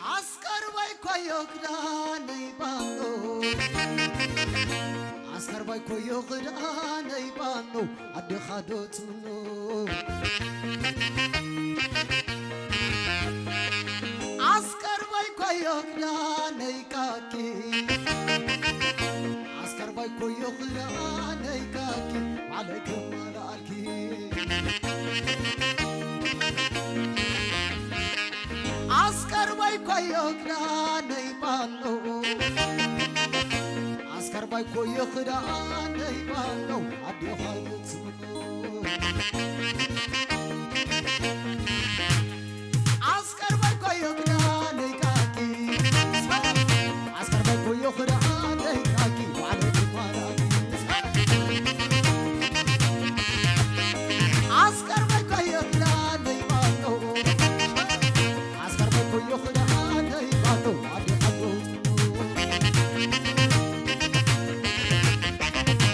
عسكر بايكو يغداني بانو عسكر بايكو يغداني بانو عدي خادوت منو عسكر بايكو يغداني كاكي عسكر بايكو يغداني كاكي عليكم مالكي عسكر بايكو يغداني بانو عسكر بايكو يغداني بانو عدي خادوت منو عسكر بايكو يغداني كاكي عسكر بايكو يغداني كاكي وعليكم مالكي عسكر بايكو يغداني بانو عسكر بايكو يغداني بانو عدي خادوت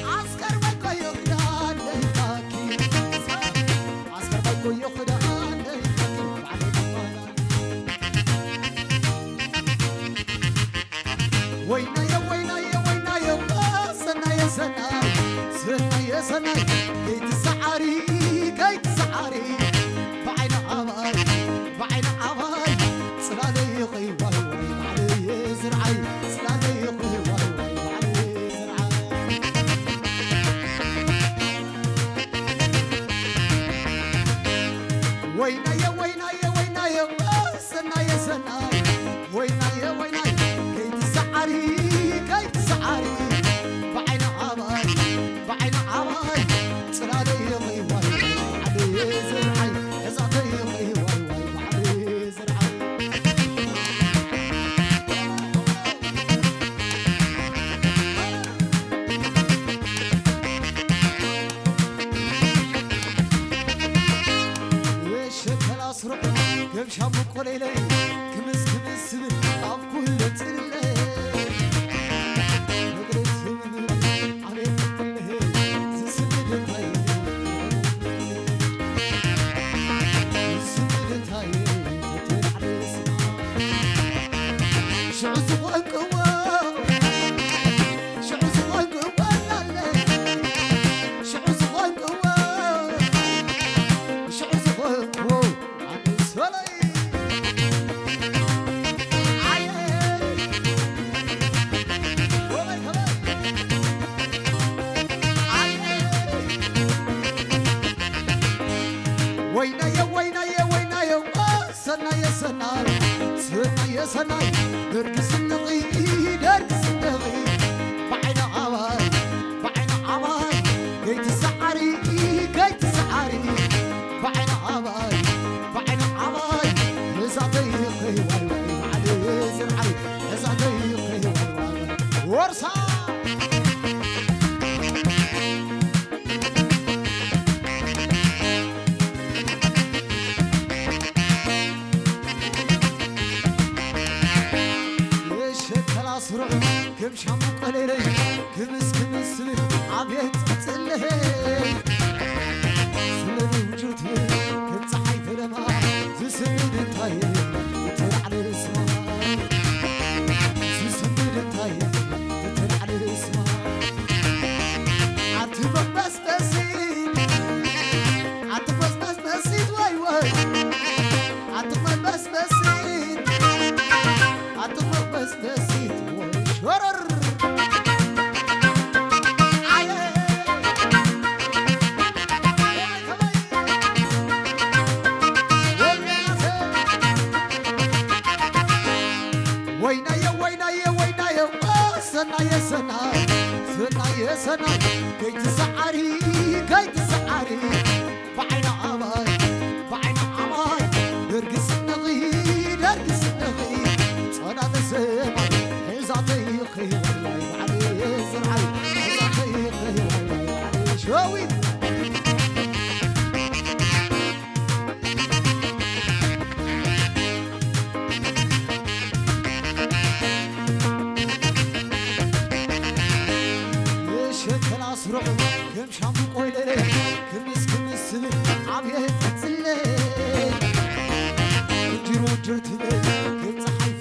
عسكر بايكو يغداني كاكي عسكر بايكو يغداني كاكي وعليكم مالكي وينا يا وينا يا وينا يا سنا يا سنا سنا يا سنا كيت سعاري كيت سعاري بعين عماي بعين عماي سلالي يقي واي واي علي زرعي سلالي يقي واي واي علي زرعي وينا يا وينا يا وينا يا سنا يا سنا وينا يا وينا كيت سعاري كيت سعاري بعين عماي بعين عماي سلالي يقي واي واي علي زرعي زعتي يقي واي واي علي زرعي የሸከላ አስሮ ገብሻሙ ቆሌለይ ክምስ ክምስ ብል ኣብ ኩለ ጽልለይ ነግሬት ስምብል ዓቤት ክፍልህ ዝስምድታይ ዝስምድታይ ተተዓለስና ሽዑ ዝቆንቅዎ ሽዑ ዝቆንቅዎ ላለይ ሽዑ ዝቆንቅዎ ሽዑ ዝቆንቅዎ አንሶለይ አየ ወበይ ከበይ አየ ወይናየ ወይናየ ወይናየ ሰናየ ሰናይ ሰናየ ሰናይ ደርግስንኺ ደርግስንኺ بعين عماي بعين عماي جيت سعري جيت سعري بعين عماي بعين عماي زعتي يقي واي واي علي زرعي زعتي يقي واي واي ورصة የሸከላ አስሮ ክምሻሙ ቆሌለይ ክምስ ክምስ ብል ዓቤት ጽልህ ስለኒ ውጁት ከም ፀሓይ ፈለማ ዝስምድ እንታይ እትላዕሊ እስማ ዝስምድ እንታይ እትላዕሊ እስማ አትበስበሲት አትበስበስበሲት ወይ ወይ አትበስበሲት አትበስበሲት ወይ ሸረር አየ ወይናየ ወይናየ ወይናየ ሰናየ ሰናይ ሰናየ ሰናይ ከይት ሰዓሪ ከይት ሰዓሪ بعين عماي بعين عماي درقسنغ درقسنغ صلاة السماء زعتي يقي والله علي زرعي زعتي يقي والله علي شوي የሸከላ አስሮ ከምሻሙ ቆሌለይ ክምስ ክምስ ብል ዓቤት ጽልለይ وجر وجرت كم صحي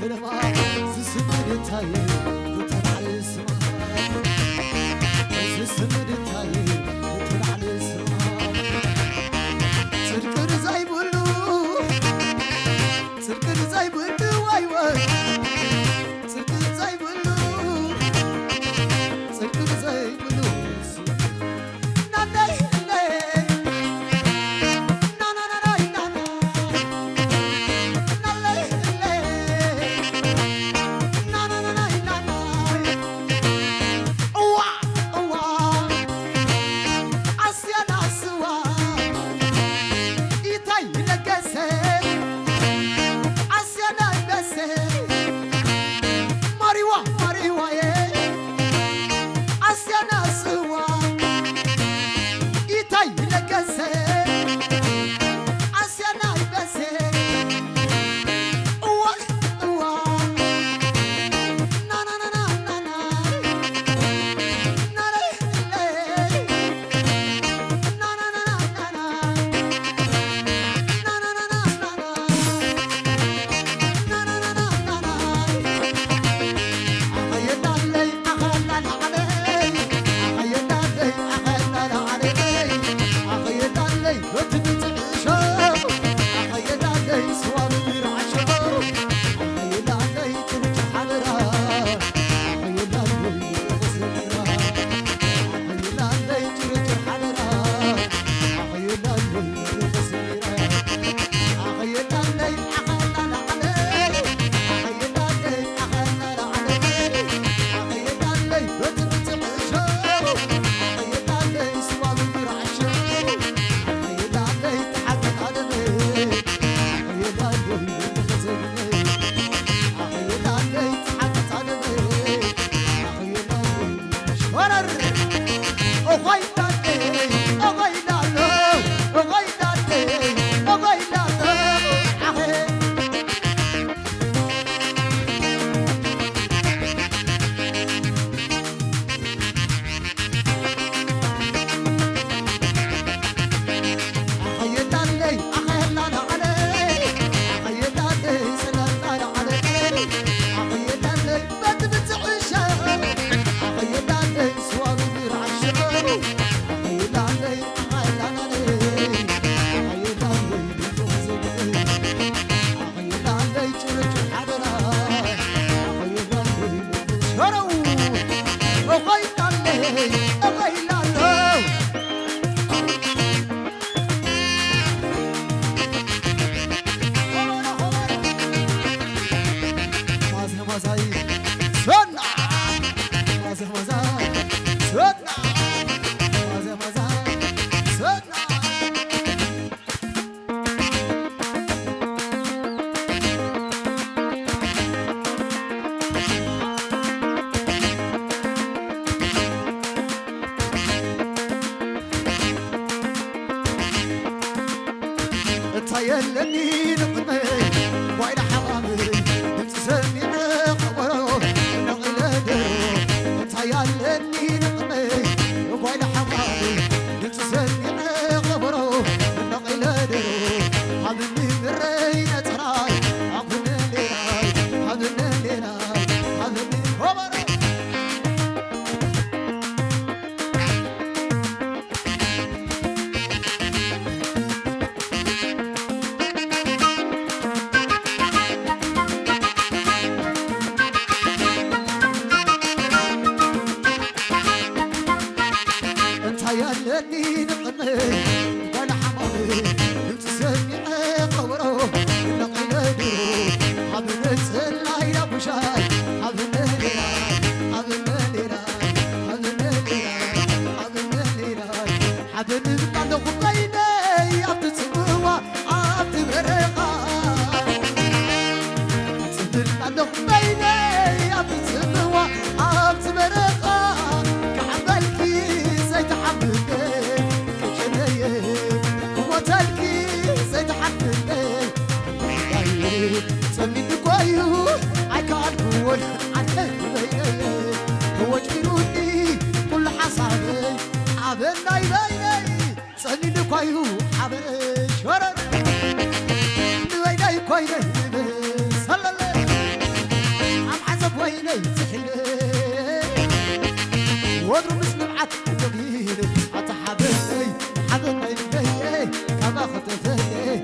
مزاي سنة مزاي مزاي سنة مزاي مزاي سنة تايلني نقمي وين حرامي تسمي قبره نقل درو تايلني نقمي وين حرامي تسمي قبره نقل درو حبني مرينا تراي حبني ليراي حبني ليراي حبني قبره يالني نقمي وانا حمامي تسمي قبره نقل درو حبنت اللاي ابو شاي حبني ليراي حبني ليراي حبني ليراي حبني ليراي حبني بعد خطيني عبد سموه عبد برقه تدل بعد خطيني عبد سموه عبد برقه سميني كويو I can't قول عنك بيني هو جبروني كل حصادي حبني بيني سميني كويو حبني شورر بيني كويني صلى الله عم حسب ويني سحلي وادرو مسلم عد جديد عطا حبني حبني بيني كما خطفتني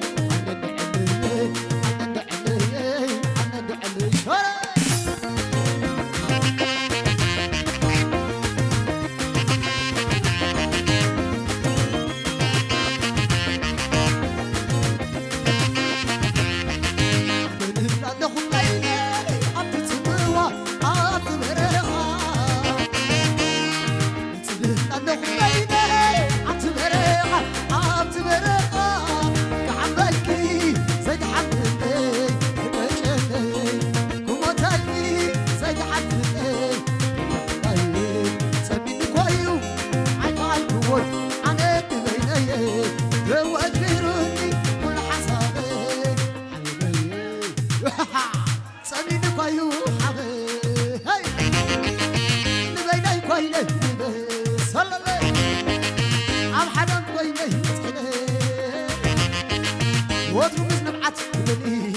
سميني كويو حبي هاي نبيني كويني صلى الله عم حدا كويني وادرو مزنب عت بني